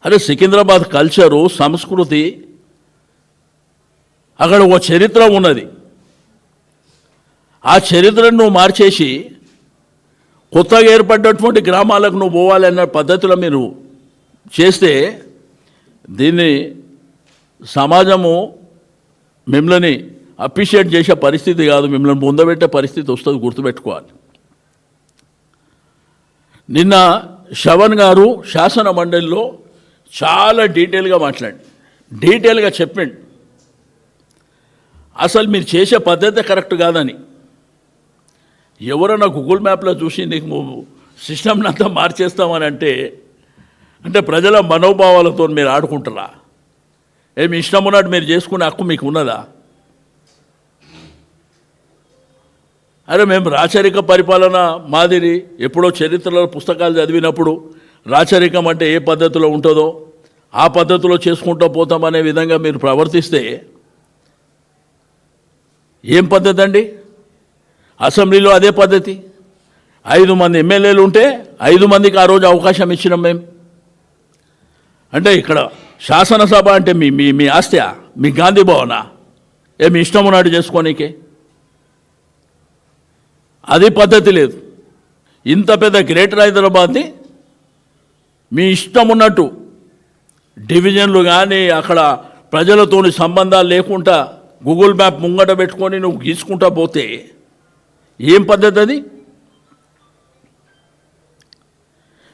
అరే సికింద్రాబాద్ కల్చరు సంస్కృతి అక్కడ ఒక చరిత్ర ఉన్నది. ఆ చరిత్రను నువ్వు మార్చేసి కొత్తగా ఏర్పడ్డటువంటి గ్రామాలకు నువ్వు పోవాలన్న పద్ధతిలో మీరు చేస్తే దీన్ని సమాజము మిమ్మల్ని అప్రిషియేట్ చేసే పరిస్థితి కాదు, మిమ్మల్ని పొందబెట్టే పరిస్థితి వస్తుంది, గుర్తుపెట్టుకోవాలి. నిన్న శ్రవణ్ గారు శాసన మండలిలో చాలా డీటెయిల్గా చెప్పిండు అసలు మీరు చేసే పద్ధతి కరెక్ట్ కాదని. ఎవరైనా గూగుల్ మ్యాప్లో చూసి నీకు సిస్టమ్ని అంతా మార్చేస్తామని అంటే ప్రజల మనోభావాలతో మీరు ఆడుకుంటారా? ఏమి ఇష్టం ఉన్నట్టు మీరు చేసుకునే హక్కు మీకు ఉన్నదా? అరే మేము రాచరిక పరిపాలన మాదిరి ఎప్పుడో చరిత్రలో పుస్తకాలు చదివినప్పుడు రాచరికం అంటే ఏ పద్ధతిలో ఉంటుందో ఆ పద్ధతిలో చేసుకుంటూ పోతామనే విధంగా మీరు ప్రవర్తిస్తే ఏం పద్ధతి అండి? అసెంబ్లీలో అదే పద్ధతి. 5 మంది ఎమ్మెల్యేలు ఉంటే 5 మందికి ఆ రోజు అవకాశం ఇచ్చినాం మేము. అంటే ఇక్కడ శాసనసభ అంటే మీ మీ మీ ఆస్తియా? మీ గాంధీ భవనా? ఏమి ఇష్టం ఉన్నట్టు చేసుకోనీకే? అది పద్ధతి లేదు. ఇంత పెద్ద గ్రేటర్ హైదరాబాద్ని మీ ఇష్టం ఉన్నట్టు డివిజన్లు కానీ అక్కడ ప్రజలతోని సంబంధాలు లేకుండా గూగుల్ మ్యాప్ ముంగట పెట్టుకొని నువ్వు గీసుకుంటా పోతే ఏం పద్ధతి అది?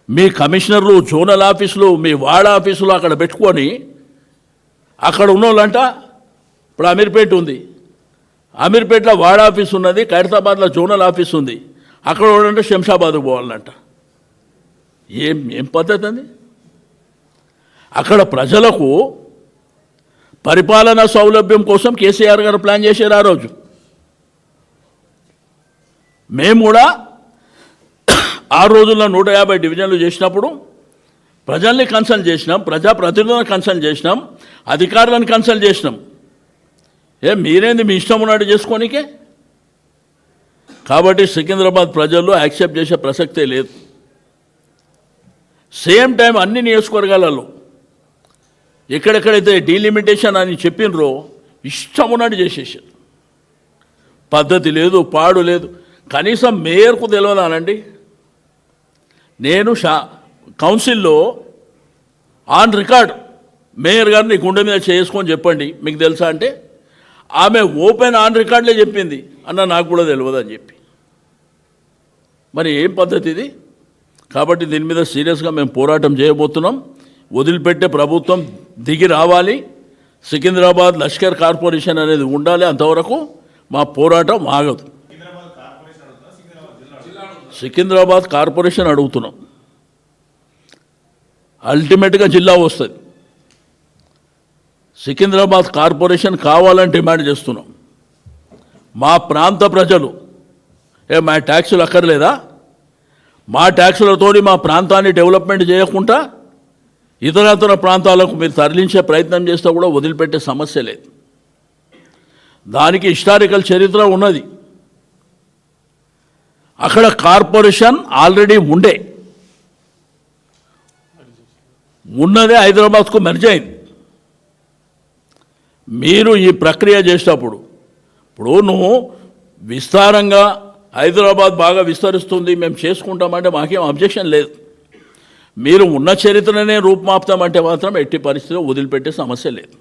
మీ కమిషనర్లు, జోనల్ ఆఫీసులు, మీ వార్డ్ ఆఫీసులు అక్కడ పెట్టుకొని అక్కడ ఉన్నోళ్ళంట. ఇప్పుడు అమీర్పేట ఉంది, అమీర్పేటలో వార్డ్ ఆఫీస్ ఉన్నది, ఖైరతాబాద్లో జోనల్ ఆఫీస్ ఉంది. అక్కడ ఉండంటే శంషాబాద్కు పోవాలంట. ఏం పద్ధతి అది? అక్కడ ప్రజలకు పరిపాలనా సౌలభ్యం కోసం కేసీఆర్ గారు ప్లాన్ చేశారు ఆ రోజు. మేము కూడా ఆ రోజుల్లో 150 డివిజన్లు చేసినప్పుడు ప్రజల్ని కన్సల్ట్ చేసినాం, ప్రజాప్రతినిధులను కన్సల్ట్ చేసినాం, అధికారులను కన్సల్ట్ చేసినాం. మీరేంది మీ ఇష్టం ఉన్నట్టు చేసుకోనికే? కాబట్టి సికింద్రాబాద్ ప్రజల్లో యాక్సెప్ట్ చేసే ప్రసక్తే లేదు. సేమ్ టైం అన్ని నియోజకవర్గాలలో ఎక్కడెక్కడైతే డీలిమిటేషన్ అని చెప్పినరో ఇష్టం ఉన్నట్టు చేసేసారు. పద్ధతి లేదు, పాడు లేదు. కనీసం మేయర్కు తెలియదానండి. నేను కౌన్సిల్లో ఆన్ రికార్డ్ మేయర్ గారిని గుండె మీద చేసుకొని చెప్పండి మీకు తెలుసా అంటే ఆమె ఓపెన్ ఆన్ రికార్డులే చెప్పింది, అన్న నాకు కూడా తెలియదు అని చెప్పి. మరి ఏం పద్ధతి ఇది? కాబట్టి దీని మీద సీరియస్గా మేము పోరాటం చేయబోతున్నాం. వదిలిపెట్టే ప్రభుత్వం దిగి రావాలి. సికింద్రాబాద్ లష్కర్ కార్పొరేషన్ అనేది ఉండాలి. అంతవరకు మా పోరాటం ఆగదు. సికింద్రాబాద్ కార్పొరేషన్ అడుగుతున్నాం. అల్టిమేట్గా జిల్లా వస్తుంది. సికింద్రాబాద్ కార్పొరేషన్ కావాలని డిమాండ్ చేస్తున్నాం. మా ప్రాంత ప్రజలు మా ట్యాక్సులు అక్కర్లేదా? మా ట్యాక్సులతోటి మా ప్రాంతాన్ని డెవలప్మెంట్ చేయకుండా ఇతర ప్రాంతాలకు మీరు తరలించే ప్రయత్నం చేస్తే కూడా వదిలిపెట్టే సమస్య లేదు. దానికి హిస్టారికల్ చరిత్ర ఉన్నది. అక్కడ కార్పొరేషన్ ఆల్రెడీ ఉన్నదే హైదరాబాద్కు మెర్జ్ అయింది. మీరు ఈ ప్రక్రియ చేసేటప్పుడు ఇప్పుడు నువ్వు విస్తారంగా హైదరాబాద్ బాగా విస్తరిస్తుంది మేము చేసుకుంటామంటే మాకేం అబ్జెక్షన్ లేదు. మీరు ఉన్న చరిత్రనే రూపుమాపుతామంటే మాత్రం ఎట్టి పరిస్థితిలో వదిలిపెట్టే సమస్య లేదు.